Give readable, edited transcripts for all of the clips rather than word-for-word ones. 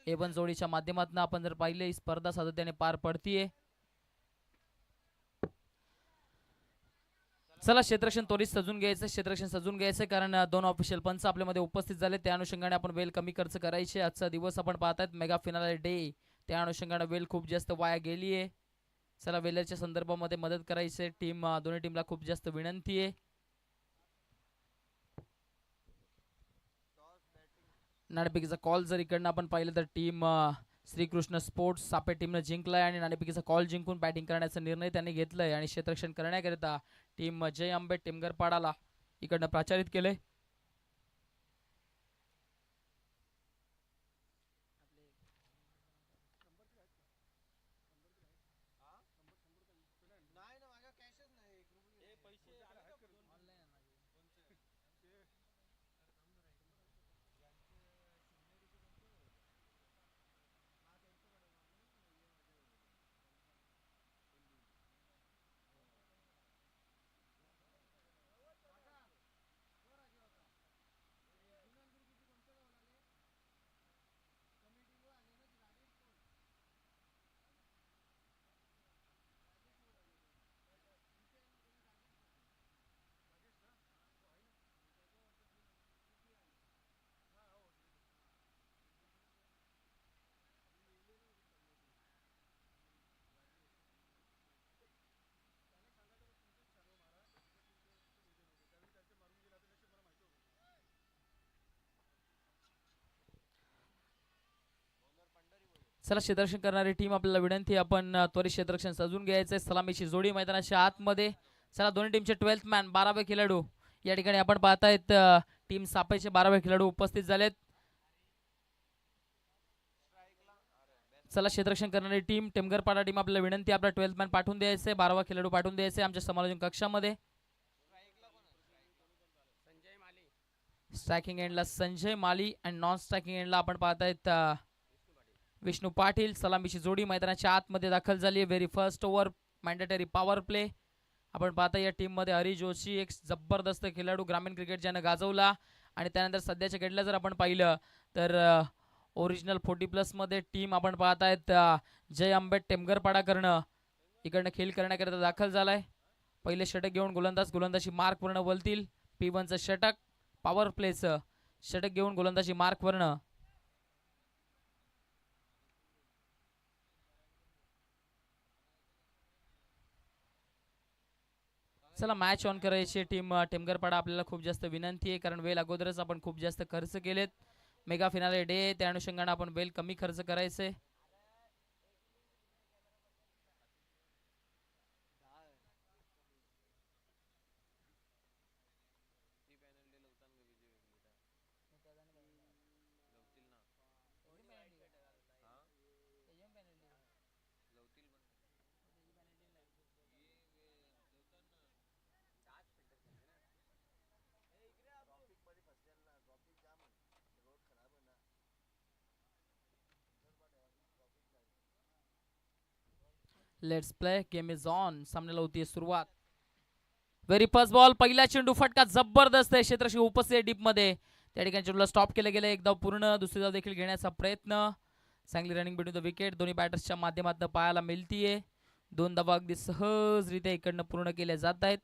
A1 जोडीच्या माध्यमातून आपण जर पाहिले ही स्पर्धा सातत्याने पार पडतीये. चला क्षेत्ररक्षण त्वरित सजून घ्यायचं कारण दोन ऑफिशियल पंच आपल्यामध्ये उपस्थित झाले. त्या अनुषंगाने आपण वेळ कमी खर्च करायचे. आजचा दिवस आपण पाहतायत मेगा फिनाले डे, त्या अनुषंगाने वेळ खूप जास्त वाया गेली आहे. चला वेलरच्या संदर्भामध्ये मदत करायची दोन्ही टीमला खूप जास्त विनंती आहे. नाणेफेकीचा कॉल जर इकडनं आपण पाहिलं तर टीम श्रीकृष्ण स्पोर्ट्स सापे टीमने जिंकलाय आणि नाणेफेकीचा कॉल जिंकून बॅटिंग करण्याचा निर्णय त्यांनी घेतलाय आणि क्षेत्ररक्षण करण्याकरिता टीम जय अंबे टिमगरपाडाला इकडनं प्राचारित केले. चला क्षेत्ररक्षण करणारी टीम आपल्याला विनंती आपण त्वरित क्षेत्ररक्षण सजून घ्यायचंय. सलामीची जोडी मैदानाच्या आतमध्ये. चला दोन्ही टीमचे 12th मॅन 12वे खेळाडू या ठिकाणी आपण पाहतायत टीम सापेचे 12वे खेळाडू उपस्थित झालेत. चला क्षेत्ररक्षण करणारी टीम टिमगरपाडा टीम आपल्याला विनंती आपला 12th मॅन पाठवून द्यायचे, 12वा खेळाडू पाठवून द्यायचे आमच्या समालोचन कक्षामध्ये. स्ट्रायकिंग एंडला संजय माली आणि नॉन स्ट्रायकिंग एंडला आपण पाहतायत विष्णू पाटील. सलामीची जोडी मैदानाच्या आतमध्ये दाखल झाली. Very first over mandatory power play आपण पाहता. या टीम मध्ये हरी जोशी एक जबरदस्त खेळाडू ग्रामीण क्रिकेट ज्यानं गाजवला आणि त्यानंतर सध्याच्या घडीला जर आपण पाहिलं तर ओरिजिनल 40+ मध्ये टीम आपण पाहतायत जय अंबे टेमगरपाडा करणं इकडनं खेळ करण्याकरिता दाखल झालाय. पहिले षटक घेऊन गोलंदाजी मार्क वर्ण बोलतील. P1चं षटक पॉवर प्लेचं षटक घेऊन गोलंदाजी मार्क वर्ण. चला मॅच ऑन करायची टीम टेमगरपाडा आपल्याला खूप जास्त विनंती आहे कारण वेळ अगोदरच आपण खूप जास्त खर्च केलेत. मेगा फिनाले डे त्या अनुषंगाने आपण वेळ कमी खर्च करायचे. Let's play game is on. सामन्याला होती सुरुवात. व्हेरी फर्स्ट बॉल पहिला चेंडू फटका जबरदस्त आहे क्षेत्रक्षक उपस्थित डीप मध्ये. त्या ठिकाणी चेंडूला स्टॉप केलं गेलं. एक धाव पूर्ण. दुसरी धाव देखील घेण्याचा प्रयत्न. चांगली रनिंग बिटवीन द विकेट दोन्ही बॅटर्सच्या माध्यमातून पाहायला मिळतीये. 2 धावा अगदी सहजरित्या इकडनं पूर्ण केल्या जात आहेत.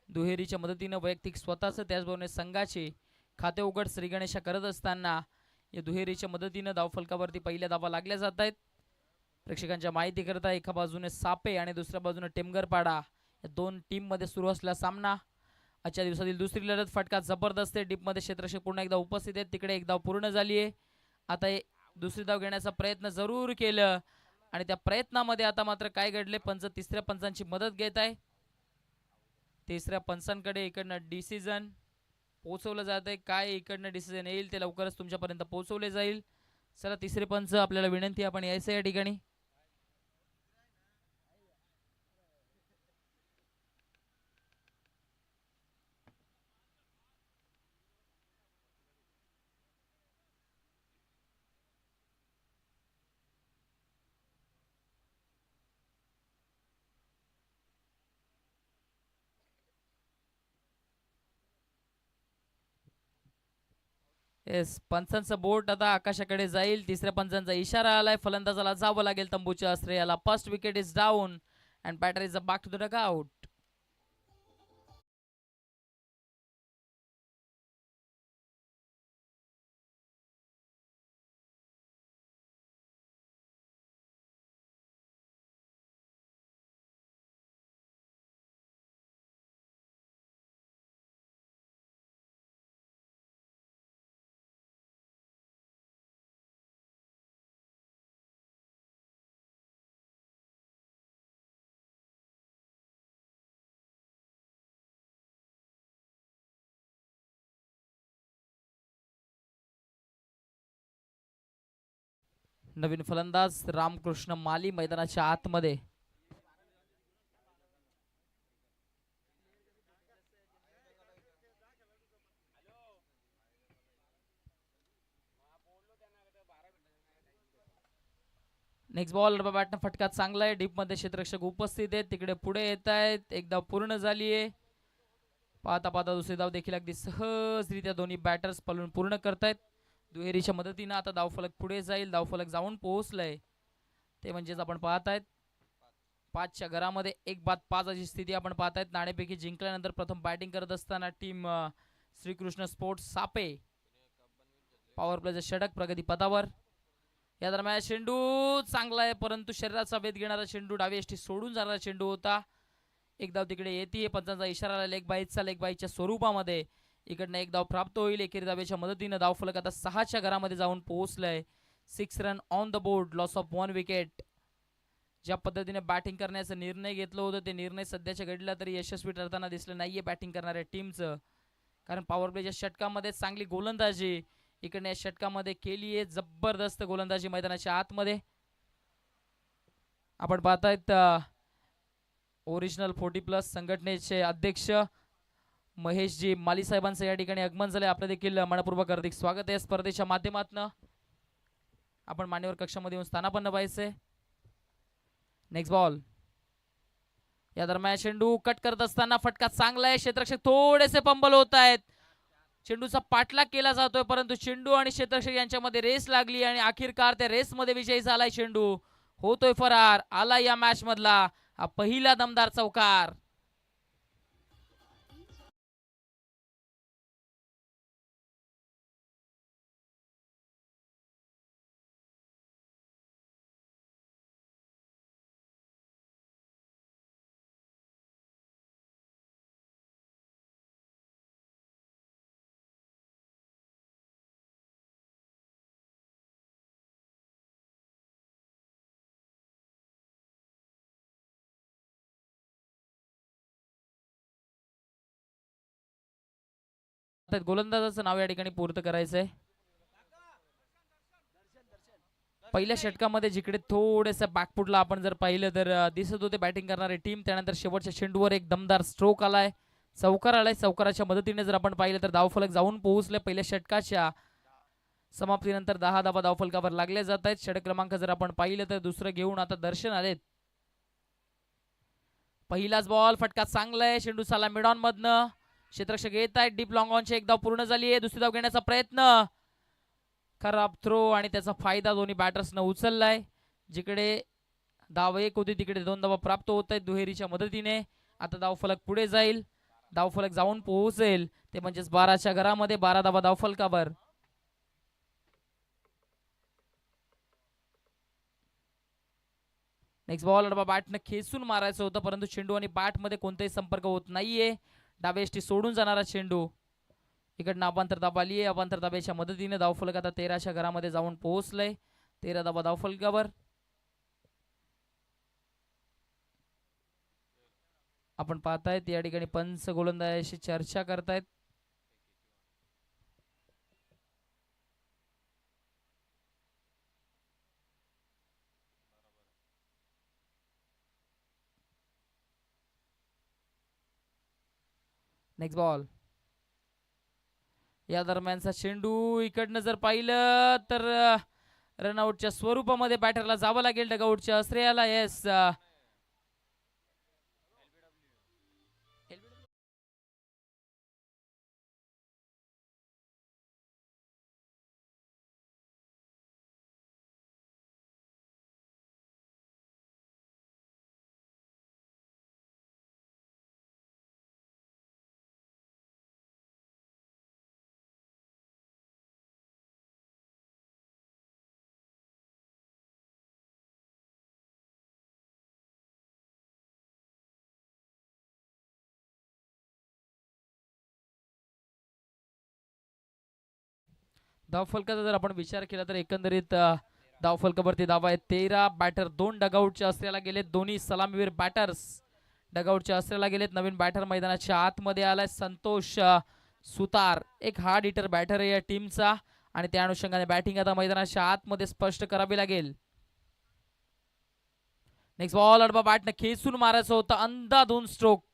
दुहेरीच्या मदतीनं वैयक्तिक स्वतःच त्याचबरोबर संघाचे खाते उघड श्रीगणेशा करत असताना या दुहेरीच्या मदतीनं धावफलकावरती पहिल्या धावा लागल्या जात आहेत. प्रेक्षकांच्या माहिती करता एका बाजूने सापे आणि दुसऱ्या बाजूने टेमगरपाडा या दोन टीम मध्ये सुरू असलेला सामना. आजच्या दिवसातील दुसरी लढत फटका जबरदस्त आहे. डीपमध्ये क्षेत्ररक्षक पुन्हा एकदा उपस्थित आहेत. तिकडे एक धाव पूर्ण झाली आहे. आता दुसरी धाव घेण्याचा प्रयत्न जरूर केलं आणि त्या प्रयत्नामध्ये आता मात्र काय घडले पंच तिसऱ्या पंचांची मदत घेत आहे. तिसऱ्या पंचांकडे इकडनं डिसिजन पोहोचवलं जात आहे. काय इकडनं डिसिजन येईल ते लवकरच तुमच्यापर्यंत पोहोचवले जाईल. चला तिसरे पंच आपल्याला विनंती आपण यायचं या ठिकाणी. येस, पंचांचा बोट आता आकाशाकडे जाईल. तिसऱ्या पंचांचा इशारा आलाय. फलंदाजाला जावं लागेल तंबूच्या आश्रयाला. First wicket is down and batter is back to the dugout. नवीन फलंदाज रामकृष्ण माली मैदानाच्या आतमध्ये. नेक्स्ट बॉल बॅटनं फटका चांगला आहे. डीप मध्ये क्षेत्ररक्षक उपस्थित आहेत. तिकडे पुढे येत आहेत. एक धाव पूर्ण झाली आहे. पाहता पाहता दुसरी धाव देखील अगदी सहजरित्या दोन्ही बॅटर्स पळून पूर्ण करतायत. दुहेरीच्या मदतीनं आता धावफलक पुढे जाईल. धावफलक जाऊन पोहोचलंय. ते म्हणजेच आपण पाहतायत 5च्या घरामध्ये 1-5 अशी स्थिती आपण पाहतायत. नाणेफेकी जिंकल्यानंतर प्रथम बॅटिंग करत असताना टीम श्रीकृष्ण स्पोर्ट्स सापे पॉवर प्लेचं षटक प्रगती पथावर. या दरम्यान चेंडू चांगला आहे, परंतु शरीराचा वेध घेणारा चेंडू डावी यष्टी सोडून जाणारा चेंडू होता. एक धाव तिकडे येते. पंचांचा इशारा लेग बाईच्या स्वरूपामध्ये. इकडनं एक धाव प्राप्त होईल. एकेरी धावेच्या मदतीनं धावफलक आता 6च्या घरामध्ये जाऊन पोहोचलंय. 6 run on the board, loss of 1 wicket. ज्या पद्धतीने बॅटिंग करण्याचा निर्णय घेतला होता ते निर्णय सध्याच्या घडीला तरी यशस्वी ठरताना दिसलं नाहीये बॅटिंग करणाऱ्या टीमचं. कारण पॉवर प्लेच्या षटकामध्ये चांगली गोलंदाजी इकडे या षटकामध्ये केली आहे. जबरदस्त गोलंदाजी मैदानाच्या आतमध्ये. आपण पाहतायत ओरिजिनल 40+ संघटनेचे अध्यक्ष महेशजी माली साहेबांचं या ठिकाणी आगमन झाले. आपलं देखील मनपूर्वक हार्दिक स्वागत आहे. स्पर्धेच्या माध्यमातून आपण मान्यवर कक्षामध्ये येऊन स्थानापन्न व्हायचंय. Next ball. या दरम्यान चेंडू कट करत असताना फटका चांगला आहे. क्षेत्ररक्षक थोडेसे पंबल होत आहेत. चेंडूचा पाठलाग केला जातोय, परंतु चेंडू आणि क्षेत्ररक्षक यांच्यामध्ये रेस लागली आणि अखेरकार त्या रेसमध्ये विजयी झालाय चेंडू. होतोय फरार. आला या मॅच मधला हा पहिला दमदार चौकार. गोलंदाजाचं नाव या ठिकाणी पूर्ण करायचंय. पहिल्या षटकामध्ये जिकडे थोडेसे बॅकफुटला आपण जर पाहिलं तर दिसत होते बॅटिंग करणारी टीम. त्यानंतर शेवटच्या चेंडूवर एक दमदार स्ट्रोक आलाय, चौकार आलाय. चौकाराच्या मदतीने जर आपण पाहिलं तर धावफलक जाऊन पोहोचले. पहिल्या षटकाच्या समाप्तीनंतर 10 धावा धावफलकावर लागले जात आहेत. षटक क्रमांक जर आपण पाहिलं तर दुसरं घेऊन आता दर्शन आलेत. पहिलाच बॉल फटका चांगला आहे. चेंडू साला मिड ऑन मधनं क्षेत्ररक्षक येत आहेत. डीप लॉंग ऑनची एक धाव पूर्ण झाली आहे. दुसरी धाव घेण्याचा प्रयत्न, खराब थ्रो आणि त्याचा फायदा दोन्ही बॅटर्सनं उचललाय. जिकडे धाव 1 होती तिकडे 2 धावा प्राप्त होत आहेत दुहेरीच्या मदतीने. आता धावफलक पुढे जाईल. धावफलक जाऊन पोहोचेल. ते म्हणजेच 12च्या घरामध्ये 12 धावा धावफलकावर. नेक्स्ट बॉल बॅटनं खेचून मारायचं होतं, परंतु चेंडू आणि बॅट मध्ये कोणताही संपर्क होत नाहीये. डावे यष्टी सोडून जाणारा चेंडू. इकडनं अवांतर दाब आली आहे. अवांतर दाबाच्या मदतीने धावफलक आता 13च्या घरामध्ये जाऊन पोहोचलंय. 13 धावा धावफलकावर. आपण पाहतायत या ठिकाणी पंच गोलंदाजाशी चर्चा करतायत. Next ball. या दरम्यानचा चेंडू इकडनं जर पाहिलं तर रनआउटच्या स्वरूपामध्ये बॅटरला जावं लागेल डगआउटच्या आश्रयाला. येस, धावफलकाचा जर आपण विचार केला तर एकंदरीत धावफलकावरती धावा आहेत 13. बॅटर 2 डगआउटच्या असल्याला गेलेत. दोन्ही सलामीवीर बॅटर्स डगआउटच्या असल्याला गेलेत. नवीन बॅटर मैदानाच्या आतमध्ये आलाय संतोष सुतार. एक हार्ड हिटर बॅटर आहे या टीमचा आणि त्या अनुषंगाने बॅटिंग आता मैदानाच्या आतमध्ये स्पष्ट करावी लागेल. नेक्स्ट बॉल अडबा बॅटनं खेचून मारायचं होतं. अंधाधुंद स्ट्रोक.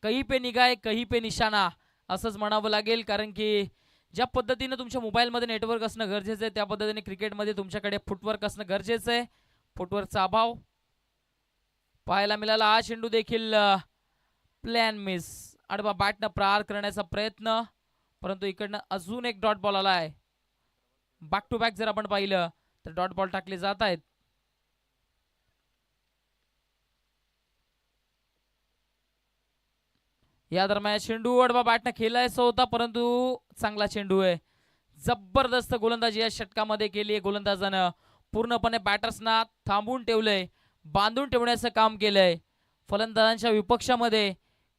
कहीं पे निगाह कहीं पे निशाणा असंच म्हणावं लागेल, कारण की ज्या पद्धतीने तुमच्या मोबाईलमध्ये नेटवर्क असणं गरजेचं आहे त्या पद्धतीने क्रिकेटमध्ये तुमच्याकडे फुटवर्क असणं गरजेचं आहे. फुटवर्कचा अभाव पाहायला मिळाला. हा चेंडू देखील प्लॅन मिस. अडबा बॅटनं प्रहार करण्याचा प्रयत्न, परंतु इकडनं अजून एक डॉट बॉल आला आहे. बॅक टू बॅक जर आपण पाहिलं तर डॉट बॉल टाकले जात आहेत. या दरम्यान चेंडू अडबा बॅटनं खेळायचा होता, परंतु चांगला चेंडू आहे. जबरदस्त गोलंदाजी या षटकामध्ये केली आहे गोलंदाजानं. पूर्णपणे बॅटर्सना थांबून ठेवलंय, बांधून ठेवण्याचं काम केलंय. फलंदाजांच्या विपक्षामध्ये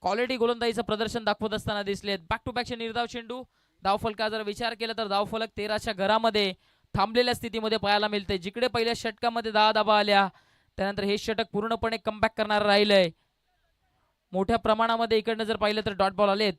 क्वालिटी गोलंदाजीचं प्रदर्शन दाखवत असताना दिसलेत. बॅक टू बॅकचे निर्धाव चेंडू. धावफलका जर विचार केला तर धावफलक 13च्या घरामध्ये थांबलेल्या स्थितीमध्ये पाहायला मिळते. जिकडे पहिल्या षटकामध्ये 10 धावा आल्या त्यानंतर हे षटक पूर्णपणे कमबॅक करणार राहिलंय. मोठ्या प्रमाणामध्ये इकडनं जर पाहिलं तर डॉट बॉल आलेत.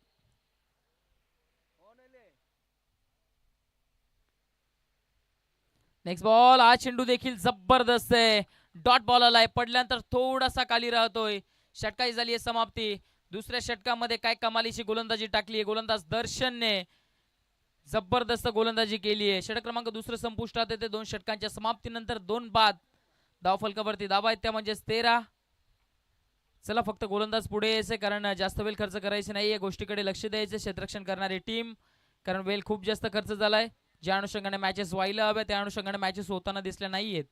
Next ball. हा चेंडू देखील जबरदस्त आहे. डॉट बॉल आलाय. पडल्यानंतर थोडासा खाली राहतोय. षटकाची झाली आहे समाप्ती. दुसऱ्या षटकामध्ये काय कमालीची गोलंदाजी टाकली आहे गोलंदाज दर्शनने. जबरदस्त गोलंदाजी केली आहे. षटक क्रमांक दुसरं संपुष्टात येते 2 षटकांच्या समाप्तीनंतर 2 बाद. धावफलकावरती धावा आहेत त्या म्हणजेच 13. चला फक्त गोलंदाज पुढे यायचे, कारण जास्त वेळ खर्च करायचे नाही. या गोष्टीकडे लक्ष द्यायचे क्षेत्ररक्षण करणारी टीम, कारण वेळ खूप जास्त खर्च झालाय. ज्या अनुषंगाने मॅचेस व्हायला हव्या त्या अनुषंगाने मॅचेस होताना दिसल्या नाहीयेत.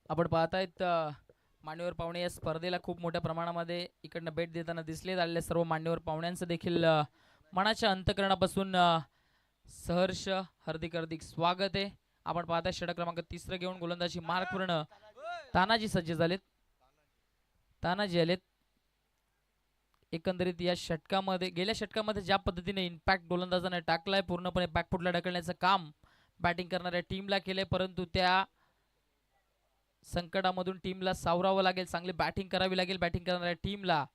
आपण पाहतायत मान्यवर पाहुणे या स्पर्धेला खूप मोठ्या प्रमाणामध्ये इकडनं भेट देताना दिसले. आलेल्या सर्व मान्यवर पाहुण्यांचं देखील मनाच्या अंतकरणापासून सहर्ष हार्दिक स्वागत आहे. आपण पाहताय षटक क्रमांक 3 घेऊन गोलंदाजी मार्कवर्ण तानाजी सज्ज झालेत. तानाजी आलेत. एकंदरीत या षटकामध्ये गेल्या षटकामध्ये ज्या पद्धतीने इम्पॅक्ट गोलंदाजाने टाकलाय पूर्णपणे बॅकफुटला ढकलण्याचं काम बॅटिंग करणाऱ्या टीमला केलंय, परंतु त्या संकटामधून टीमला सावरावं लागेल. चांगली बॅटिंग करावी लागेल बॅटिंग करणाऱ्या टीमला.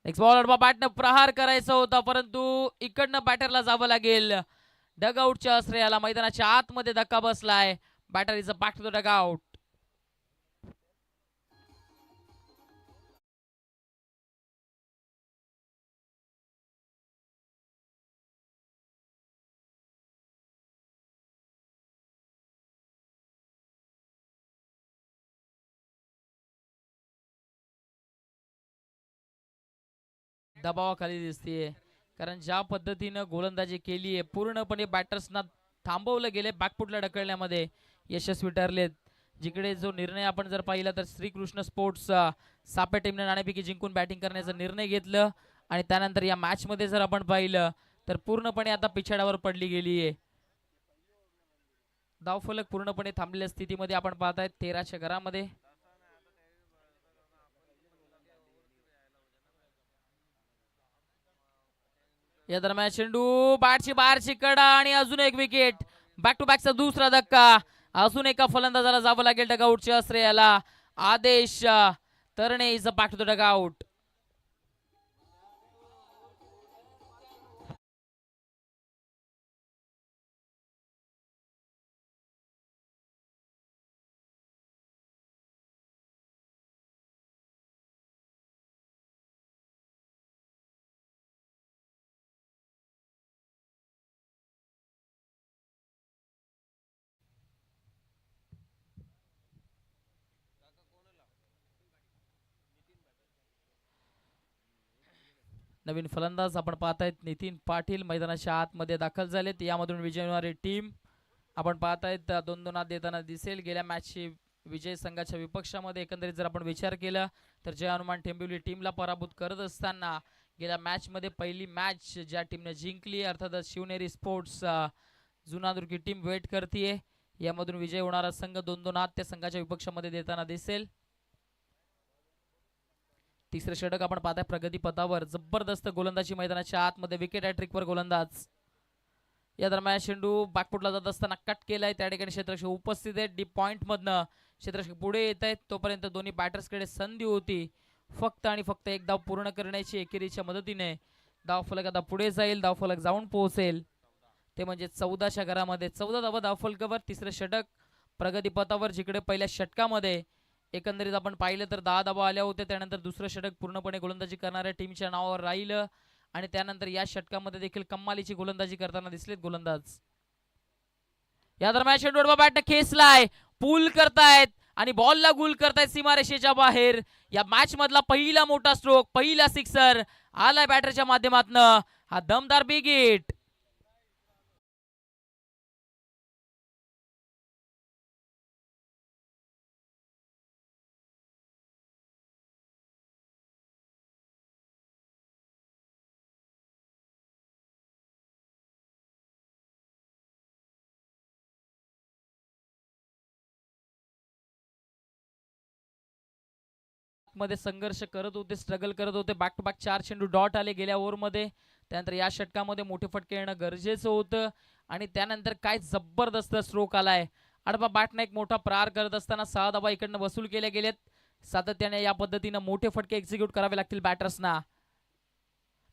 नेक्स्ट बॉल अडबा बॅटनं प्रहार करायचा होता, परंतु इकडनं बॅटरला जावं लागेल. डगआउटच्या आश्रयाला मैदानाच्या आतमध्ये धक्का बसलाय. Batter is a back to the dugout. दबावाखाली दिसतीये, कारण ज्या पद्धतीनं गोलंदाजी केली आहे पूर्णपणे बॅटर्सना थांबवलं गेले. बॅकफुटला ढकलण्यामध्ये यशस्वी ठरलेत. जिकडे जो निर्णय आपण जर पाहिला तर श्रीकृष्ण स्पोर्ट्स सापे टीमने नाणेफेकी जिंकून बॅटिंग करण्याचा निर्णय घेतलं आणि त्यानंतर या मॅच मध्ये जर आपण पाहिलं तर पूर्णपणे आता पिछाड्यावर पडली गेली आहे. धावफलक पूर्णपणे थांबलेल्या स्थितीमध्ये आपण पाहताय 13च्या घरामध्ये. या दरम्यान चेंडू बॅटची बाहेरची कडा आणि अजून एक विकेट. बॅक टू बॅकचा दुसरा धक्का. अजून एका फलंदाजाला जावं लागेल डगआउटच्या आश्रयाला. Aadesh Tarne is a back to the dugout. नवीन फलंदाज आपण पाहतायत नितीन पाटील मैदानाच्या आतमध्ये दाखल झालेत. यामधून विजय होणारी टीम आपण पाहतायत 2-2 देताना दिसेल. गेल्या मॅचची विजय संघाच्या विपक्षामध्ये एकंदरीत जर आपण विचार केला तर जय हनुमान टेंबिवली टीमला पराभूत करत असताना गेल्या मॅच मध्ये पहिली मॅच ज्या टीमने जिंकली अर्थातच शिवनेरी स्पोर्ट्स जुनादुर्गी टीम वेट करतीये. यामधून विजय होणारा संघ 2-2 हात त्या संघाच्या विपक्षामध्ये देताना दिसेल. तिसरे षटक आपण पाहताय प्रगती पथावर. जबरदस्त गोलंदाजी मैदानाच्या आतमध्ये, विकेट हॅट्रिकवर गोलंदाज. या दरम्यान चेंडू बॅकफुटला जात असताना कट केलाय. त्या ठिकाणी क्षेत्ररक्षक उपस्थित आहेत. डीप पॉइंट मधनं क्षेत्ररक्षक पुढे येत आहेत. तोपर्यंत दोन्ही बॅटर्सकडे संधी होती फक्त आणि फक्त एक धाव पूर्ण करण्याची. एकेरीच्या मदतीने धावफलक आता पुढे जाईल, धावफलक जाऊन पोहोचेल. ते म्हणजे 14च्या घरामध्ये 14 धावा धावफलकावर. तिसरे षटक प्रगती पथावर, जिकडे पहिल्या षटकामध्ये एकंदरीत आपण पाहिलं तर 10 धावा आल्या होत्या. त्यानंतर दुसरं षटक पूर्णपणे गोलंदाजी करणाऱ्या टीमच्या नावावर राहिलं आणि त्यानंतर या षटकामध्ये देखील कमालीची गोलंदाजी करताना दिसलेत गोलंदाज. या दरम्यान चेंडू बॅट खेचलाय, पूल करतायत आणि बॉलला गुल करतायत सीमारेषेच्या बाहेर. या मॅच मधला पहिला मोठा स्ट्रोक, पहिला सिक्सर आलाय बॅटरच्या माध्यमातून. हा दमदार बिग हिट. मध्ये संघर्ष करत होते, स्ट्रगल करत होते. बॅक टू बॅक 4 चेंडू डॉट आले गेल्या ओव्हरमध्ये. त्यानंतर या षटकामध्ये मोठे फटके येणं गरजेचं होतं आणि त्यानंतर काय जबरदस्त स्ट्रोक आलाय. आडबा बॅटने एक मोठा प्रहार करत असताना 6 धावा इकडनं वसूल केल्या गेलेत. सातत्याने या पद्धतीनं मोठे फटके एक्झिक्यूट करावे लागतील बॅटर्सना.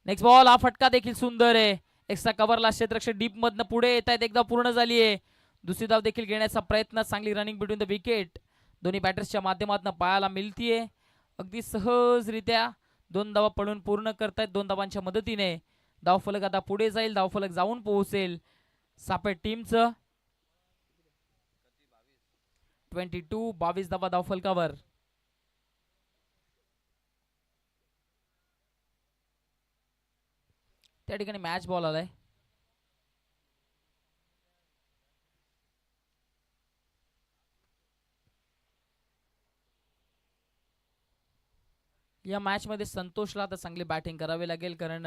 नेक्स्ट बॉल, हा फटका देखील सुंदर आहे. एक्स्ट्रा कव्हरला क्षेत्ररक्षक डीप मधनं पुढे येत आहेत. एकदा पूर्ण झाली आहे. दुसरी धाव देखील घेण्याचा प्रयत्न. चांगली रनिंग बिटवीन द विकेट दोन्ही बॅटर्सच्या माध्यमातून पाहायला मिळतीये. अगदी सहजरित्या 2 धावा पळून पूर्ण करतायत. 2 धावांच्या मदतीने धावफलक आता पुढे जाईल, धावफलक जाऊन पोहोचेल सापेट टीमचं. 22 धावा धावफलकावर. त्या ठिकाणी मॅच बॉल आलाय. या मॅच मध्ये संतोषला आता चांगली बॅटिंग करावी लागेल, कारण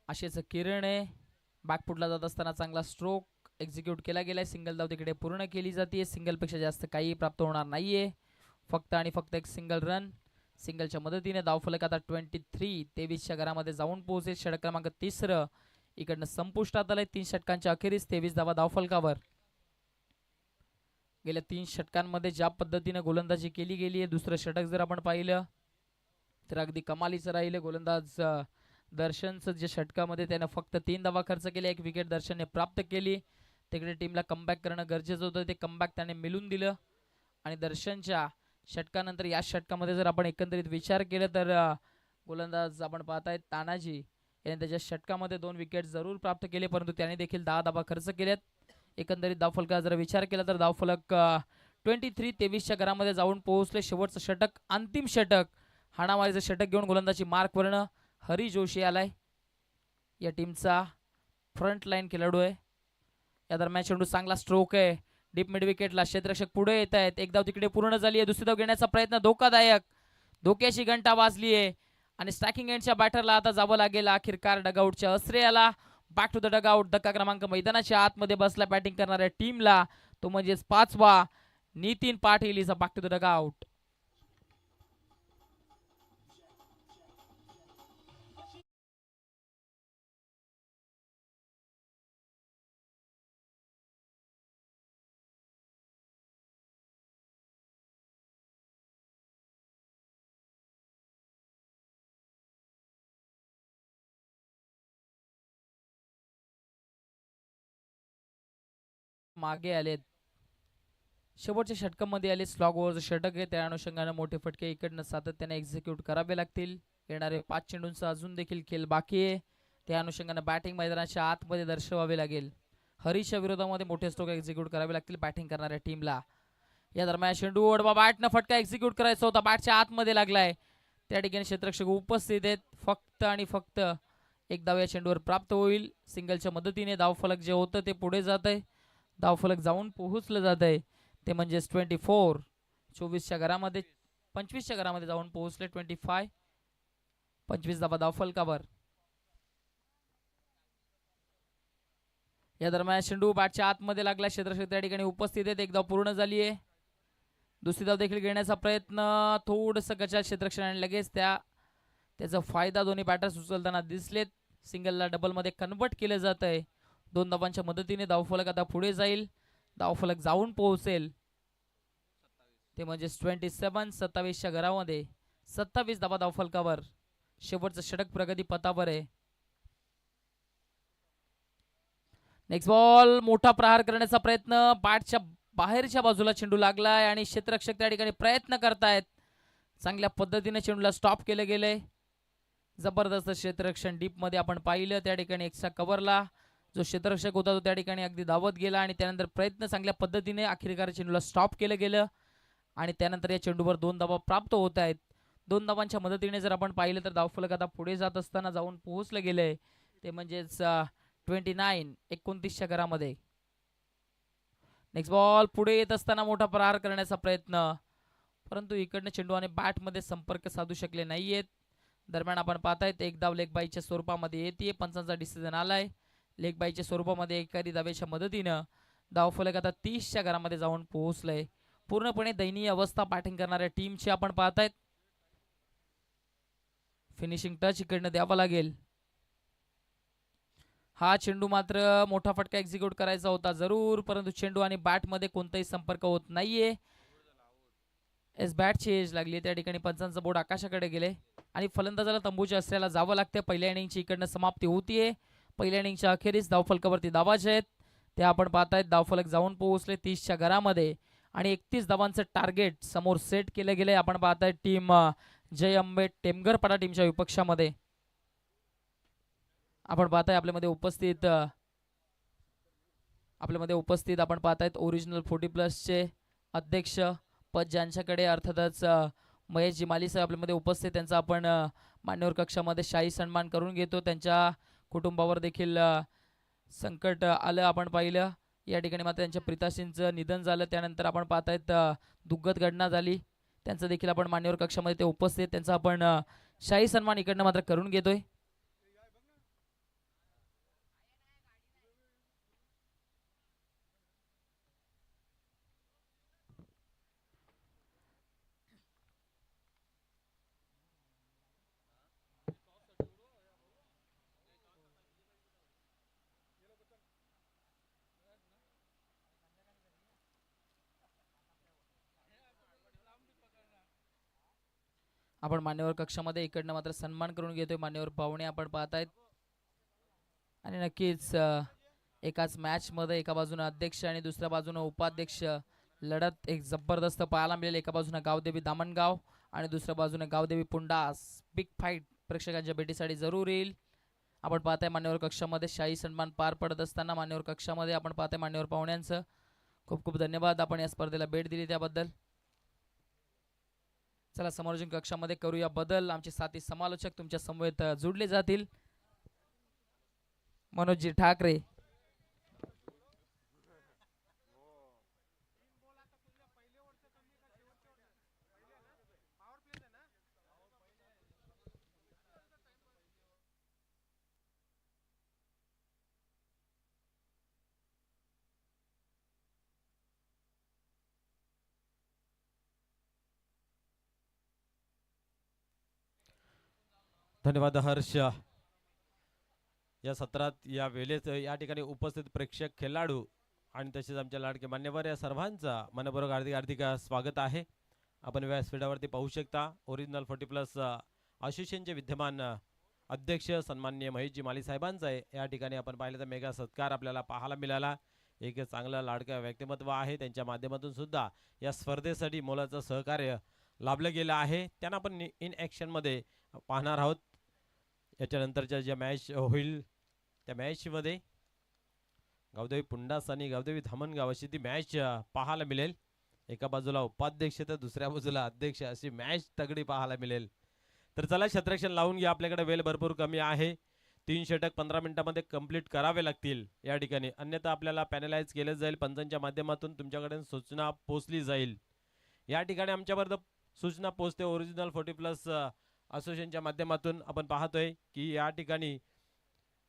असेच किरण आहे. बॅकफुटला जात असताना चांगला स्ट्रोक एक्झिक्यूट केला गेलाय. सिंगल धाव तिकडे पूर्ण केली जाते. सिंगल पेक्षा जास्त काही प्राप्त होणार नाहीये, फक्त आणि फक्त एक सिंगल रन. सिंगलच्या मदतीने धावफलक आता 23च्या घरामध्ये जाऊन पोहोचेल. षटक क्रमांक 3 इकडनं संपुष्टात आलंय. 3 षटकांच्या अखेरीस 23 धावा धावफलकावर. गेल्या 3 षटकांमध्ये ज्या पद्धतीने गोलंदाजी केली गेली आहे, दुसरं षटक जर आपण पाहिलं तर अगदी कमालीचं राहिलं. गोलंदाज दर्शनचं जे षटकामध्ये त्यानं फक्त 3 धावा खर्च केले, 1 विकेट दर्शनने प्राप्त केली. तिकडे टीमला कमबॅक करणं गरजेचं होतं. ते कमबॅक त्याने मिळून दिलं आणि दर्शनच्या षटकानंतर या षटकामध्ये जर आपण एकंदरीत विचार केला तर गोलंदाज आपण पाहतायत तानाजी याने त्याच्या षटकामध्ये 2 विकेट जरूर प्राप्त केले, परंतु त्याने देखील 10 धावा खर्च केल्यात. एकंदरीत धावफलका जर विचार केला तर धावफलक 23च्या घरामध्ये जाऊन पोहोचले. शेवटचं षटक, अंतिम षटक, हाणामारीचं षटक घेऊन गोलंदाजी मार्कवरनं हरी जोशी आलाय. या टीमचा फ्रंट लाईन खेळाडू आहे. या दरम्यान चेंडू चांगला स्ट्रोक आहे डीप मिड विकेटला. क्षेत्ररक्षक पुढे येत आहेत. एक धाव तिकडे पूर्ण झाली आहे. दुसरी धाव घेण्याचा प्रयत्न धोकादायक. धोक्याची घंटा वाजली आहे आणि स्ट्रायकिंग एंडच्या बॅटरला आता जावं लागेल. अखेरकार डगआउटच्या आश्रयाला. Back to the dugout. धक्का क्रमांक मैदानाच्या आतमध्ये बसला बॅटिंग करणाऱ्या टीमला, तो म्हणजेच 5वा Nitin Patil is a back to the dugout. मागे आलेत. शेवटच्या षटकामध्ये आले. स्लॉग ओव्हरचं षटक आहे, त्या अनुषंगाने मोठे फटके इकडनं सातत्याने एक्झिक्यूट करावे लागतील. येणारे 5 चेंडूंचा अजून देखील खेळ बाकी आहे. त्या अनुषंगाने बॅटिंग मैदानाच्या आतमध्ये दर्शवावे लागेल. हरीच्या विरोधामध्ये मोठे स्ट्रोक एक्झिक्यूट करावे लागतील बॅटिंग करणाऱ्या टीमला. या दरम्यान चेंडू ओढवा बॅटनं फटका एक्झिक्यूट करायचा होता, बॅटच्या आतमध्ये लागलाय. त्या ठिकाणी क्षेत्ररक्षक उपस्थित आहेत. फक्त आणि फक्त एक धाव या चेंडूवर प्राप्त होईल. सिंगलच्या मदतीने धावफलक जे होतं ते पुढे जात आहे. धावफलक जाऊन पोहोचलं जात आहे, ते म्हणजेच 24च्या घरामध्ये 25च्या घरामध्ये जाऊन पोहोचले. 25 धावा धावफलकावर. या दरम्यान चेंडू बॅटच्या आतमध्ये लागला. क्षेत्ररक्षक त्या ठिकाणी उपस्थित आहेत. एक धाव पूर्ण झाली आहे. दुसरी धाव देखील घेण्याचा प्रयत्न थोडंसं गचाल क्षेत्ररक्षकाने लगेच त्याचा फायदा दोन्ही बॅटर्स उचलताना दिसलेत. सिंगलला डबलमध्ये कन्वर्ट केलं जात आहे. 2 धावांच्या मदतीने धावफलक आता पुढे जाईल. धावफलक जाऊन पोहोचेल ते म्हणजे 27-27च्या घरामध्ये 27 धावा धावफलकावर. शेवटचं षटक प्रगती पथावर आहे. नेक्स्ट बॉल मोठा प्रहार करण्याचा प्रयत्न. बॅटच्या बाहेरच्या बाजूला चेंडू लागलाय आणि क्षेत्ररक्षक त्या ठिकाणी प्रयत्न करतायत. चांगल्या पद्धतीने चेंडूला स्टॉप केलं गेलंय. जबरदस्त क्षेत्ररक्षण डीप मध्ये आपण पाहिलं. त्या ठिकाणी एक्स्ट्रा कव्हरला जो क्षेत्ररक्षक होता तो त्या ठिकाणी अगदी धावत गेला आणि त्यानंतर प्रयत्न चांगल्या पद्धतीने अखेरकार चेंडूला स्टॉप केलं गेलं आणि त्यानंतर या चेंडूवर 2 धावा प्राप्त होत आहेत. 2 धावांच्या मदतीने जर आपण पाहिलं तर धावफलक आता पुढे जात असताना जाऊन पोहोचलं गेलंय ते म्हणजेच 29-29च्या घरामध्ये. नेक्स्ट बॉल पुढे येत असताना मोठा प्रहार करण्याचा प्रयत्न, परंतु इकडनं चेंडू आणि बॅटमध्ये संपर्क साधू शकले नाहीयेत. दरम्यान आपण पाहतायत एक धाव लेग बाईच्या स्वरूपामध्ये येते. पंचांचा डिसिजन आलाय. लेग बाईच्या स्वरूपामध्ये एकारी धावेच्या मदतीनं धावफलक आता 30च्या घरामध्ये जाऊन पोहोचलंय. पूर्णपणे दयनीय अवस्था बॅटिंग करणाऱ्या टीमची आपण पाहतायत. फिनिशिंग टच इकडनं द्यावा लागेल. हा चेंडू मात्र मोठा फटका एक्झिक्यूट करायचा होता जरूर, परंतु चेंडू आणि बॅटमध्ये कोणताही संपर्क होत नाहीये. एस बॅटची एज लागली. त्या ठिकाणी पंचांचं बोर्ड आकाशाकडे गेले आणि फलंदाजाला तंबूच्या अस्त्र्याला जावं लागतं. पहिल्या इनिंगची इकडनं समाप्ती होतीये. पहिल्या इनिंगच्या अखेरीस धावफलकावरती धावाचे आहेत ते आपण पाहतायत. धावफलक जाऊन पोहोचले 30च्या घरामध्ये आणि 31 धावांचं टार्गेट समोर सेट केलं गेलंय. आपण पाहतायत टीम जय अंबे टेमघरपाडा टीमच्या विपक्षामध्ये. आपण पाहताय आपल्यामध्ये उपस्थित आपण पाहतायत ओरिजिनल 40+ चे अध्यक्ष पद ज्यांच्याकडे अर्थातच महेश जिमाली साहेब आपल्यामध्ये उपस्थित. त्यांचा आपण मान्यवर कक्षामध्ये शाही सन्मान करून घेतो. त्यांच्या कुटुंबावर देखील संकट आलं आपण पाहिलं. या ठिकाणी मात्र त्यांच्या पिताश्रींचं निधन झालं. त्यानंतर आपण पाहतायत दुःखद घटना झाली. त्यांचं देखील आपण मान्यवर कक्षामध्ये ते उपस्थित. त्यांचा आपण शाही सन्मान इकडनं मात्र करून घेतोय. आपण मान्यवर कक्षामध्ये इकडनं मात्र सन्मान करून घेतोय मान्यवर पाहुणे आपण पाहतायत. आणि नक्कीच एकाच मॅच मध्ये एका बाजूने अध्यक्ष आणि दुसऱ्या बाजूने उपाध्यक्ष लढत एक जबरदस्त पाहायला मिळेल. एका बाजूने गावदेवी दामणगाव आणि दुसऱ्या बाजूने गावदेवी पुंडास. बिग फाईट प्रेक्षकांच्या भेटीसाठी जरूर येईल. आपण पाहताय मान्यवर कक्षामध्ये शाही सन्मान पार पडत असताना मान्यवर कक्षामध्ये आपण पाहताय मान्यवर पाहुण्यांचं खूप खूप धन्यवाद आपण या स्पर्धेला भेट दिली त्याबद्दल. चला समालोचन कक्षामध्ये करूया बदल. आमचे साथी समालोचक तुमच्या समवेत जुडले जातील. मनोजजी ठाकरे, धन्यवाद हर्ष. या सत्रात या वेळेत या ठिकाणी उपस्थित प्रेक्षक खेळाडू आणि तसेच आमच्या लाडके मान्यवर या सर्वांचा मनपूर्वक हार्दिक हार्दिक स्वागत आहे. आपण व्यासपीठावरती पाहू शकता ओरिजिनल 40+ असोसिएशनचे विद्यमान अध्यक्ष सन्माननीय महेशजी माली साहेबांचा आहे. या ठिकाणी आपण पाहिलं तर मेगा सत्कार आपल्याला पाहायला मिळाला. एक चांगला लाडका व्यक्तिमत्व आहे. त्यांच्या माध्यमातून सुद्धा या स्पर्धेसाठी मोलाचं सहकार्य लाभलं गेलं आहे. त्यांना आपण इन ॲक्शनमध्ये पाहणार आहोत. याच्यानंतरच्या ज्या मॅच होईल त्या मॅचमध्ये गावदेवी पुंडास आणि गावदेवी धामणगाव अशी ती मॅच पाहायला मिळेल. एका बाजूला उपाध्यक्ष तर दुसऱ्या बाजूला अध्यक्ष अशी मॅच तगडी पाहायला मिळेल. तर चला क्षेत्ररक्षण लावून घ्या. आपल्याकडे वेळ भरपूर कमी आहे. 3 षटक 15 मिनिटांमध्ये कंप्लीट करावे लागतील या ठिकाणी, अन्यथा आपल्याला पॅनलाइज केलं जाईल. पंचांच्या माध्यमातून तुमच्याकडे सूचना पोहोचली जाईल. या ठिकाणी आमच्यापर्यंत सूचना पोहोचते ओरिजिनल 40+ असोसिएशनच्या माध्यमातून. आपण पाहतोय की या ठिकाणी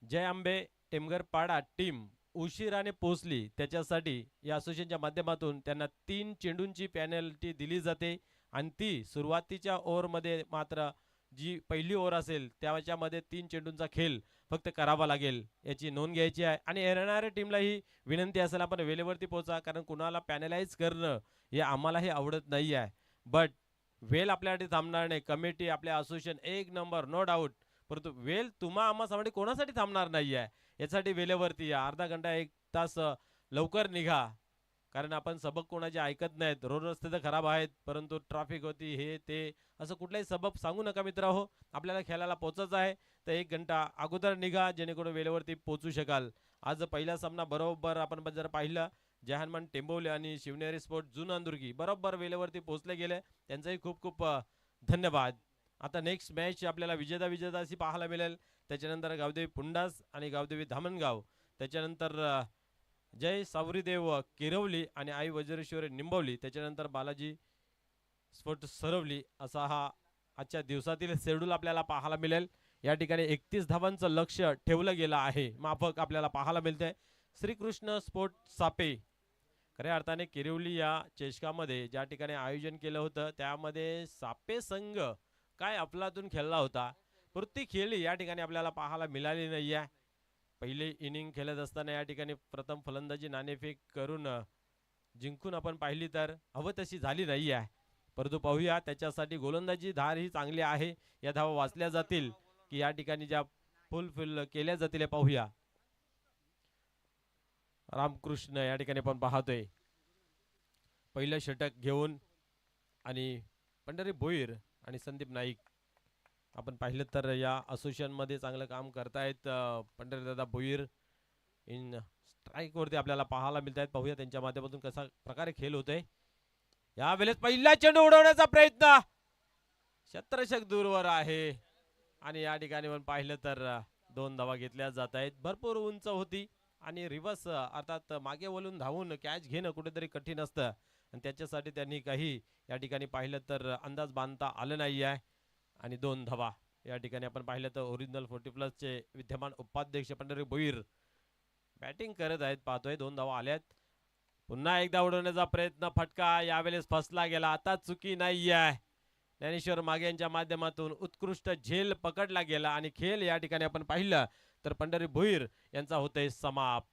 जय अंबे टेमघरपाडा टीम उशिराने पोहोचली त्याच्यासाठी या असोसिएशनच्या माध्यमातून त्यांना 3 चेंडूंची पेनल्टी दिली जाते आणि ती सुरुवातीच्या ओव्हरमध्ये मात्र जी पहिली ओव्हर असेल त्याच्यामध्ये 3 चेंडूंचा खेळ फक्त करावा लागेल याची नोंद घ्यायची आहे. आणि येणाऱ्या टीमला ही विनंती असेल आपण वेळेवरती पोहोचा, कारण कुणाला पॅनलाइज करणं हे आम्हालाही आवडत नाही आहे. बट वेळ आपल्यासाठी थांबणार नाही. कमिटी आपल्या असोसिएशन एक नंबर नो डाऊट, परंतु वेळ तुम्हा आम्हासाठी कोणासाठी थांबणार नाही आहे. यासाठी वेळेवरती या, अर्धा घंटा 1 तास लवकर निघा, कारण आपण सबक कोणाचे ऐकत नाहीत. रोड रस्ते तर खराब आहेत, परंतु ट्रॅफिक होती हे ते असं कुठलाही सबब सांगू नका मित्र हो. आपल्याला खेळायला पोहोचायचं आहे तर 1 घंटा अगोदर निघा, जेणेकरून वेळेवरती पोहोचू शकाल. आज पहिला सामना बरोबर आपण जर पाहिलं, जहानमान टेंबोली आणि शिवनेरी स्पोर्ट जुनांदुर्गी बरोबर वेळेवरती पोहोचले गेले, त्यांचाही खूप खूप धन्यवाद. आता नेक्स्ट मॅच आपल्याला विजेता अशी पाहायला मिळेल. त्याच्यानंतर गावदेवी पुंडास आणि गावदेवी धामणगाव, त्याच्यानंतर जय सावरीदेव किरवली आणि आई वज्रेश्वरी निंबवली, त्याच्यानंतर बालाजी स्पोर्ट सरवली, असा हा आजच्या दिवसातील शेड्यूल आपल्याला पाहायला मिळेल. या ठिकाणी 31 धावांचं लक्ष ठेवलं गेलं आहे. माफक आपल्याला पाहायला मिळते. श्रीकृष्ण स्पोर्ट सापे, खऱ्या अर्थाने किरिवली या चषकामध्ये ज्या ठिकाणी आयोजन केलं होतं त्यामध्ये सापे संघ काय अफलातून खेळला होता, प्रति खेळी या ठिकाणी आपल्याला पाहायला मिळाली नाही आहे. पहिली इनिंग खेळत असताना या ठिकाणी प्रथम फलंदाजी नाणेफेक करून जिंकून आपण पाहिली तर हवं तशी झाली नाही आहे. परंतु पाहूया, त्याच्यासाठी गोलंदाजी धार ही चांगली आहे. या धावा वाचल्या जातील की या ठिकाणी ज्या फुलफिल केल्या जातील हे पाहूया. रामकृष्ण या ठिकाणी आपण पाहतोय पहिलं षटक घेऊन, आणि पंढरी भोईर आणि संदीप नाईक आपण पाहिलं तर या असोसिएशन मध्ये चांगलं काम करतायत. पंढरीदादा भोईर इन स्ट्राईक वरती आपल्याला पाहायला मिळत आहेत. पाहूया त्यांच्या माध्यमातून कसा प्रकारे खेळ होतोय. या वेळेस पहिला चेंडू उडवण्याचा प्रयत्न, शतरक्षक दूरवर आहे आणि या ठिकाणी पण पाहिलं तर 2 धावा घेतल्या जात आहेत. भरपूर उंच होती आणि रिव्हर्स अर्थात मागे वळून धावून कॅच घेणं कुठेतरी कठीण असतं आणि त्याच्यासाठी त्यांनी काही या ठिकाणी पाहिलं तर अंदाज बांधता आलं नाही आहे. आणि 2 धावा या ठिकाणी आपण पाहिलं तर ओरिजिनल 40+ चे विद्यमान उपाध्यक्ष पंढरी भोईर बॅटिंग करत आहेत. पाहतोय 2 धावा आल्यात. पुन्हा एकदा उडवण्याचा प्रयत्न, फटका यावेळेस फसला गेला. आता चुकी नाही आहे. ज्ञानेश्वर मागे यांच्या माध्यमातून उत्कृष्ट झेल पकडला गेला आणि खेळ या ठिकाणी आपण पाहिलं तर पंढरी भोईर यांचा होतोय समाप्त.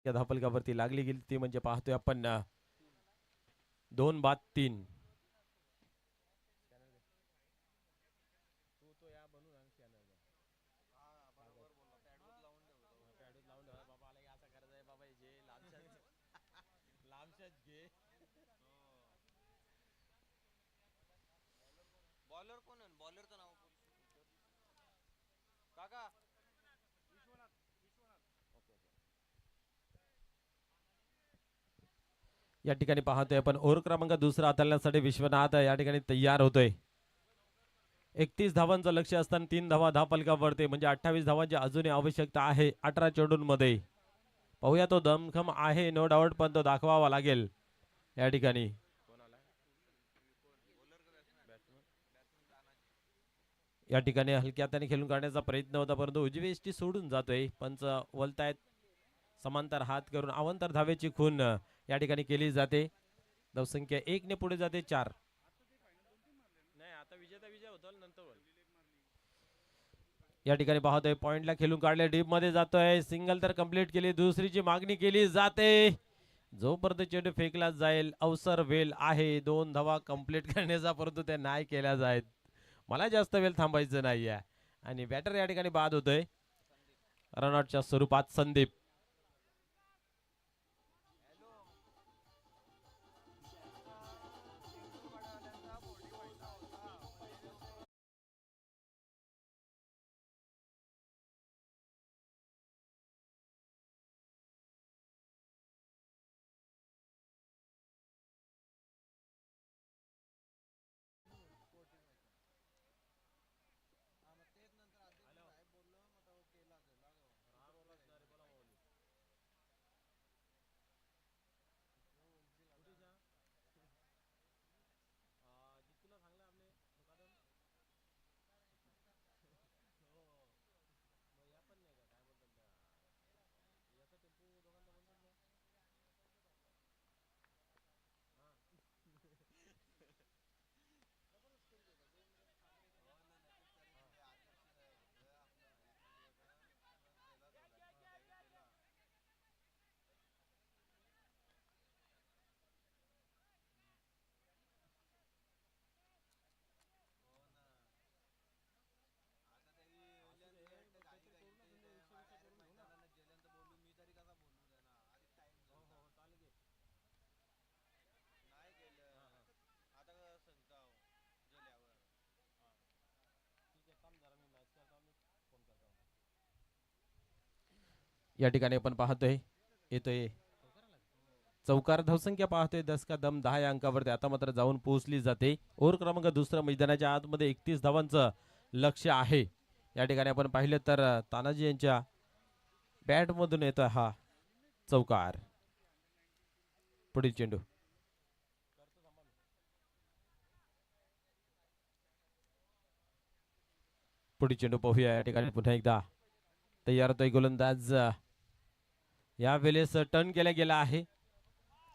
या धावफलकावरती लागली गेली ती म्हणजे पाहतोय आपण 2-3. बॉलर कोण आहे बॉलरचं नाव काका या ठिकाणी पाहतोय आपण ओव्हर क्रमांक दुसरा हाताळण्यासाठी विश्वनाथ या ठिकाणी तयार होतोय. 31 धावांचं लक्ष असताना 3 धावा धावफलकावरती म्हणजे 28 धावांची अजूनही आवश्यकता आहे 18 चेंडूंमध्ये. पाहूया तो दमखम आहे नो डाऊट पण तो दाखवावा लागेल या ठिकाणी. या ठिकाणी हलक्या हाताने खेळून काढण्याचा प्रयत्न होता परंतु उजवी एसटी सोडून जातोय. पंच वलतायत समांतर हात करून अवांतर धावेची खून या ठिकाणी केली जाते. धावसंख्या 1 ने पुढे जाते 4. नाही आता विजेता विजय होतो नंतर या ठिकाणी पाहतोय पॉइंटला खेळून काढले डीप मध्ये जातोय. सिंगल तर कंप्लीट केली दुसरीची मागणी केली जाते. जोपर्यंत चेंडू फेकला जाईल अवसर वेल आहे 2 धावा कंप्लीट करण्याचा परंतु ते नाही केल्या जात. मला जास्त वेळ थांबायचं नाहीये आणि बॅटर या ठिकाणी बाद होतोय रनआउटच्या स्वरूपात संदीप. या ठिकाणी आपण पाहतोय येतोय चौकार धावसंख्या पाहतोय 10 का दम 10 या अंकावरती आता मात्र जाऊन पोहोचली जाते. ओव्हर क्रमांक दुसरा मैदानाच्या आतमध्ये 31 धावांचं लक्ष आहे. या ठिकाणी आपण पाहिलं तर तानाजी यांच्या बॅट मधून येतोय हा चौकार. पुढील चेंडू पुढील चेंडू पाहूया. या ठिकाणी पुन्हा एकदा तयार होतोय गोलंदाज. या वेळेस टर्न केला गेला आहे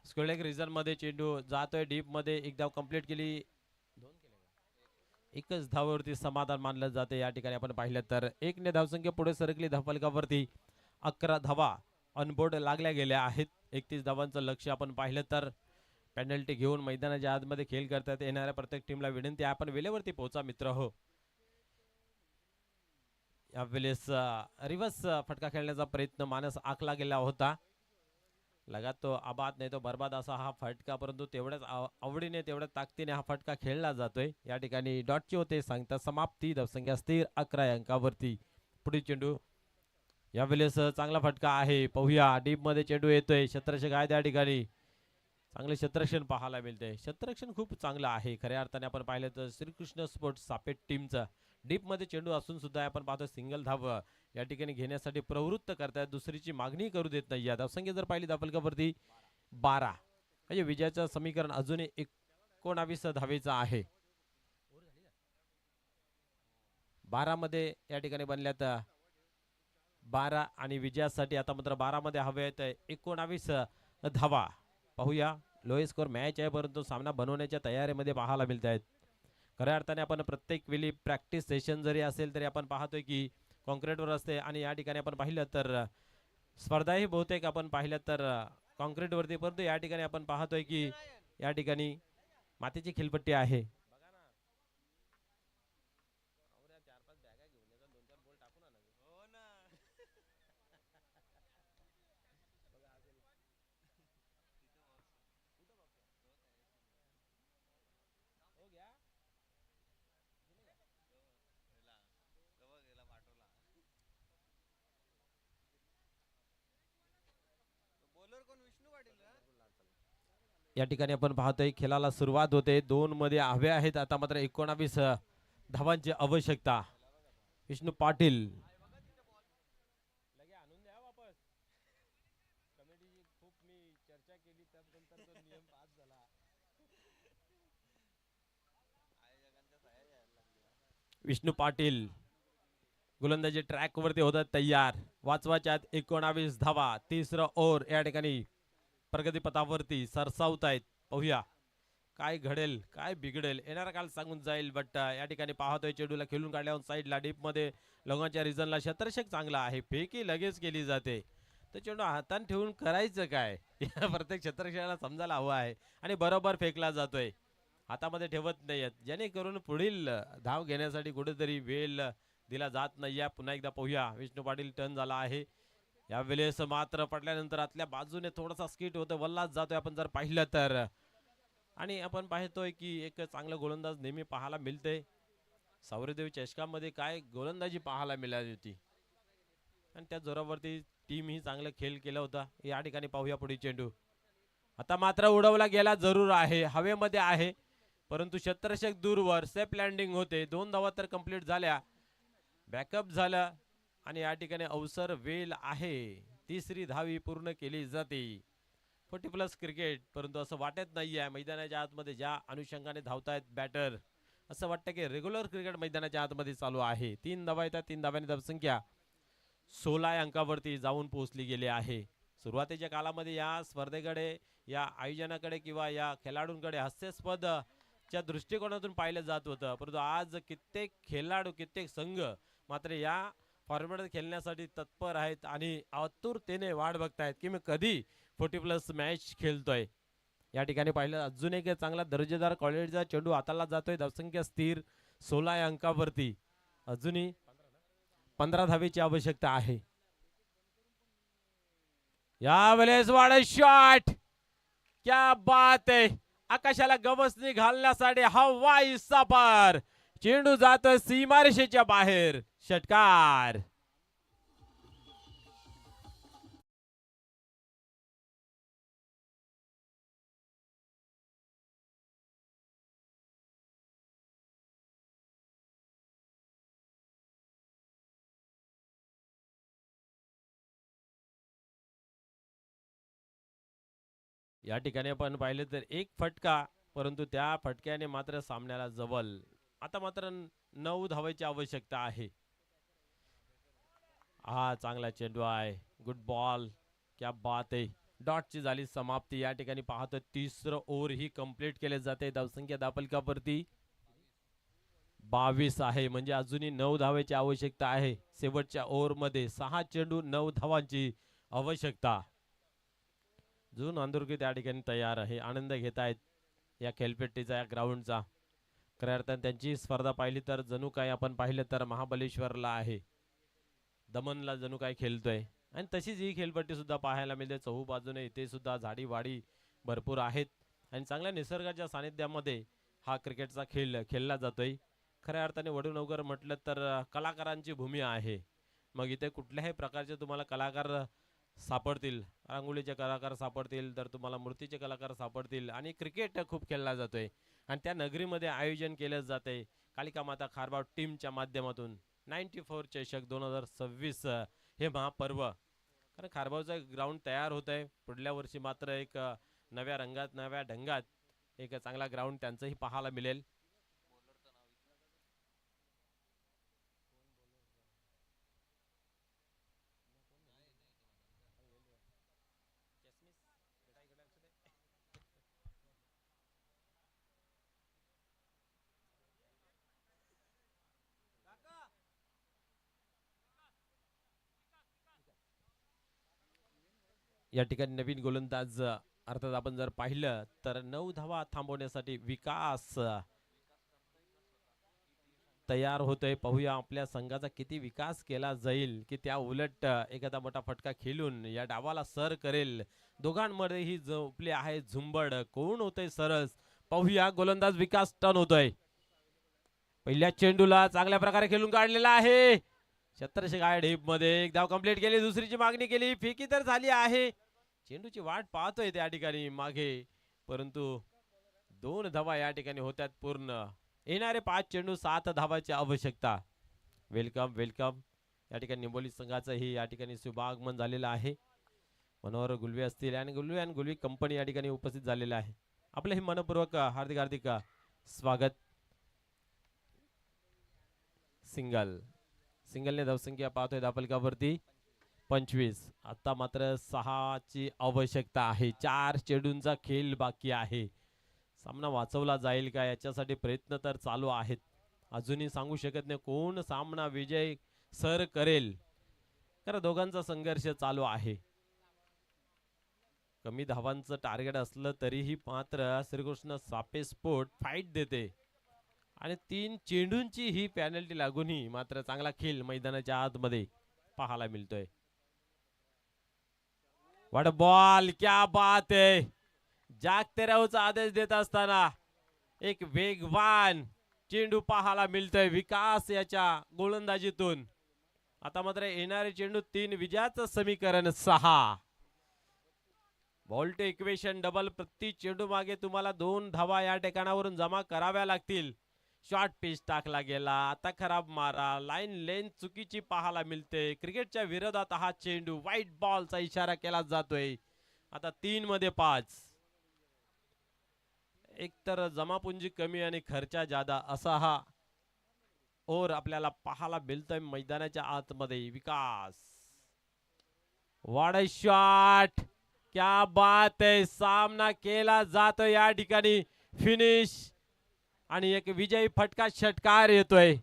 स्क्वेअर रिझन मध्ये. चेंडू जातोय डीप मध्ये. एक धाव कंप्लीट केली. एकच धावावरती समाधान मानलं जाते. या ठिकाणी आपण पाहिलं तर 1 ने धावसंख्या पुढे सरकली धावफलकावरती. 11 धावा ऑनबोर्ड लागल्या गेल्या आहेत. 31 धावांचं लक्ष आपण पाहिलं तर पेनल्टी घेऊन मैदानाच्या आतमध्ये खेळ करतात येणाऱ्या प्रत्येक टीमला विनंती आहे आपण वेळेवरती पोहोचा मित्र हो. यावेळेस रिव्हर्स फटका खेळण्याचा प्रयत्न मानस आखला गेला होता. लगात तो आबाद नाही तो बर्बाद असा हा फटका परंतु तेवढ्याच आवडीने तेवढ्या ताकदीने हा फटका खेळला जातोय. या ठिकाणी डॉटचे होते सांगता समाप्ती. धावसंख्या स्थिर 11 अंकावरती. पुढील चेंडू यावेळेस चांगला फटका आहे. पाहूया डीप मध्ये चेंडू येतोय. क्षेत्ररक्षक आहे त्या ठिकाणी चांगले क्षेत्ररक्षण पाहायला मिळते. क्षेत्ररक्षण खूप चांगलं आहे खऱ्या अर्थाने आपण पाहिलं तर श्रीकृष्ण स्पोर्ट्स सापेट टीमचं. डीप मध्ये चेंडू असून सुद्धा आपण पाहतो सिंगल धाव या ठिकाणी घेण्यासाठी प्रवृत्त करतायत. दुसरीची मागणी करू देत नाही. या धावसंख्या जर पाहिली धावफलकावरती 12 म्हणजे विजयाचं समीकरण अजूनही 19 धावेचं आहे. 12 मध्ये या ठिकाणी बनल्यात 12 आणि विजयासाठी आता मात्र 12 मध्ये हवे आहेत 19 धावा. पाहूया लोएस्ट स्कोर मॅच आहे परंतु सामना बनवण्याच्या तयारीमध्ये पाहायला मिळत आहेत. खऱ्या अर्थाने आपण प्रत्येक वेळी प्रॅक्टिस सेशन जरी असेल तरी आपण पाहतोय की कॉन्क्रीटवर असते आणि या ठिकाणी आपण पाहिलं तर स्पर्धा ही बहुतेक आपण पाहिल्या तर कॉन्क्रीट वरती, परंतु या ठिकाणी आपण पाहतोय की या ठिकाणी मातीची खेळपट्टी आहे. हो ना. गेला पाठवला. बॉलर कोण विष्णू पाटील का? या ठिकाणी आपण पाहतोय खेळाला सुरुवात होते. 2 मध्ये हवे आहेत. आता मात्र 19 धावांची आवश्यकता. विष्णू पाटील विष्णू पाटील गोलंदाजी ट्रॅक वरती होतात तयार. वाचवाच्यात 19 धावा. तिसरं ओव्हर या ठिकाणी प्रगतीपथावरती सरसावत आहेत. पाहूया काय घडेल काय बिघडेल. येणारा काल सांगून जाईल. बट या ठिकाणी पाहतोय चेंडूला खेळून काढल्यावर साईडला डीप मध्ये लोकांच्या रिझनला शतरक्षक चांगला आहे. फेकी लगेच केली जाते. तर चेंडू हातान ठेवून करायचं काय या प्रत्येक शतरक्षकाला समजायला हवं आहे. आणि बरोबर फेकला जातोय. हातामध्ये ठेवत नाहीयेत, जेणेकरून पुढील धाव घेण्यासाठी कुठेतरी वेळ दिला जात नाहीये. पुन्हा एकदा पाहूया विष्णू पाटील टर्न झाला आहे. यावेळेस मात्र पडल्यानंतर आतल्या बाजूने थोडासा स्किट होतं, वल्लाच जातोय आपण जर पाहिलं तर. आणि आपण पाहतोय की एक चांगला गोलंदाज नेहमी पाहायला मिळते. सौरदेव चषकामध्ये काय गोलंदाजी पाहायला मिळाली होती आणि त्या जोरावरती टीम ही चांगला खेळ केला होता. या ठिकाणी पाहूया पुढे चेंडू. आता मात्र उडवला गेला जरूर आहे, हवेमध्ये आहे, परंतु शतरक्षक दूरवर. सेफ लँडिंग होते. 2 धावा तर कंप्लीट झाल्या. बॅकअप झालं आणि या ठिकाणी अवसर वेल आहे. तिसरी धावी पूर्ण केली जाते. 40+ क्रिकेट, परंतु असं वाटत नाहीये मैदानाच्या आतमध्ये ज्या अनुषंगाने धावतायत बॅटर, असं वाटतं की रेग्युलर क्रिकेट मैदानाच्या आतमध्ये चालू आहे. 3 धावा येतात. 3 धाव्याने धावसंख्या 16 अंकावरती जाऊन पोहोचली गेली आहे. सुरुवातीच्या काळामध्ये या स्पर्धेकडे, या आयोजनाकडे किंवा या खेळाडूंकडे हास्यास्पद च्या दृष्टिकोनातून पाहिलं जात होतं, परंतु आज कित्येक खेळाडू कित्येक संघ मात्र या फॉर्मॅट खेळण्यासाठी तत्पर आहेत आणि आतुरतेने वाट बघतायत की मी कधी 40+ मॅच खेळतोय. या ठिकाणी पाहिलं अजून एक चांगला दर्जेदार क्वालिटीचा चेंडू हाताला जातोय. धावसंख्या स्थिर 16 अंकावरती. अजूनही 15 धावेची आवश्यकता आहे. यावेळेस वाढ शॉट, क्या बात आहे. आकाशाला गवसणी घालण्यासाठी हवाई सफर. चेंडू जातोय सीमारेषेच्या बाहेर. षटकार. या ठिकाणी आपण पाहिलं तर एक फटका, परंतु त्या फटक्याने मात्र सामन्याला जवळ. आता मात्र 9 धावांची आवश्यकता आहे. हा चांगला चेंडू आहे. गुड बॉल, क्या बात आहे. डॉटची झाली समाप्ती. या ठिकाणी पाहतो तिसरं ओव्हर ही कंप्लीट केले जाते. धावसंख्या दापलकावरती 22 आहे, म्हणजे अजूनही 9 धावेची आवश्यकता आहे. शेवटच्या ओव्हर मध्ये 6 चेंडू 9 धावांची आवश्यकता. जो नांदुरकी त्या ठिकाणी तयार आहे, आनंद घेत आहेत या खेळपट्टीचा, या ग्राउंडचा. खऱ्या अर्थाने त्यांची स्पर्धा पाहिली तर जणू काय आपण पाहिलं तर महाबलेश्वरला आहे, दमनला जणू काय खेळतोय. आणि तशीच ही खेळपट्टी सुद्धा पाहायला मिळते. चहू बाजूने इथे सुद्धा झाडी वाडी भरपूर आहेत आणि चांगल्या निसर्गाच्या सानिध्यामध्ये हा क्रिकेटचा खेळ खेळला जातोय. खऱ्या अर्थाने वडूनगर म्हटलं तर कलाकारांची भूमी आहे. मग इथे कुठल्याही प्रकारचे तुम्हाला कलाकार सापडतील. रांगोळीचे कलाकार सापडतील, तर तुम्हाला मूर्तीचे कलाकार सापडतील. आणि क्रिकेट खूप खेळला जातोय आणि त्या नगरीमध्ये आयोजन केलं जाते कालिका माता खारबाव टीमच्या माध्यमातून. 94 चषक 2026 हे महापर्व. कारण खारबावचं ग्राउंड तयार होत आहे. पुढल्या वर्षी मात्र एक नव्या रंगात नव्या ढंगात एक चांगला ग्राउंड त्यांचंही पाहायला मिळेल. या ठिकाणी नवीन गोलंदाज अर्थात आपण जर पाहिलं तर 9 धावा थांबवण्यासाठी विकास तयार होतोय. पाहूया आपल्या संघाचा किती विकास केला जाईल की त्या उलट एखादा मोठा फटका खेळून या डावाला सर करेल. दोघांमध्ये ही झोपले आहे झुंबड. कोण होतंय सरस पाहूया. गोलंदाज विकास टर्न होतोय. पहिल्या चेंडूला चांगल्या प्रकारे खेळून काढलेला आहे. छत्रशी गाय ढीप मध्ये एक धाव कंप्लीट केली. दुसरीची मागणी केली. फेकी तर झाली आहे. चेंडूची वाट पाहतोय त्या ठिकाणी मागे, परंतु 2 धावा या ठिकाणी होत्यात पूर्ण. येणारे 5 चेंडू 7 धावाची आवश्यकता. Welcome welcome. या ठिकाणी निंबोली संघाचंही या ठिकाणी शुभागमन झालेलं आहे. मनोहर गुलवे असतील आणि गुलवी कंपनी या ठिकाणी उपस्थित झालेलं आहे. आपलं हे मनपूर्वक हार्दिक हार्दिक स्वागत. सिंगलने धावसंख्या पाहतोय धापलकावरती 25. आता मात्र 6 ची आवश्यकता आहे. 4 चेंडूंचा खेळ बाकी आहे. सामना वाचवला जाईल का याच्यासाठी प्रयत्न तर चालू आहेत. अजूनही सांगू शकत नाही कोण सामना विजय सर करेल, कारण दोघांचा संघर्ष चालू आहे. कमी धावांचं टार्गेट असलं तरीही मात्र श्रीकृष्ण सापे स्पोर्ट फाईट देते आणि 3 चेंडूंची ही पॅनल्टी लागूनही मात्र चांगला खेळ मैदानाच्या आतमध्ये पाहायला मिळतोय. व्हाट बॉल, क्या बात है. जागते राहूचा आदेश देत असताना एक वेगवान चेंडू पाहायला मिळतोय विकास याच्या गोलंदाजीतून. आता मात्र येणारे चेंडू 3 विजयाचं समीकरण 6. Bolt equation double. प्रति चेंडू मागे तुम्हाला 2 धावा या ठिकाणावरून जमा कराव्या लागतील. शॉर्ट पिच टाकला गेला. आता खराब मारा. लाईन लेन चुकीची पाहायला मिळते. क्रिकेटच्या विरोधात हा चेंडू व्हाईट बॉलचा इशारा केला जातोय. आता 3 मध्ये 5. एकतर जमापुंजी कमी आणि खर्चा जादा असा हा ओर आपल्याला पाहायला मिळतोय मैदानाच्या आतमध्ये. विकास वाड शॉट, क्या बात है. सामना केला जातो या ठिकाणी. फिनिश आणि एक विजयी फटका षटकार येतोय.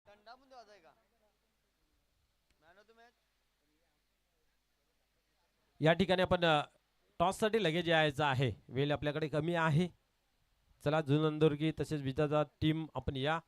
थंडा पण द्यायचा आहे का? Man of the match. या ठिकाणी आपण टॉस साठी लगेच यायचं आहे. वेळ आपल्याकडे कमी आहे. चला जुनंदुर्गी तसेच विजेता टीम आपण या.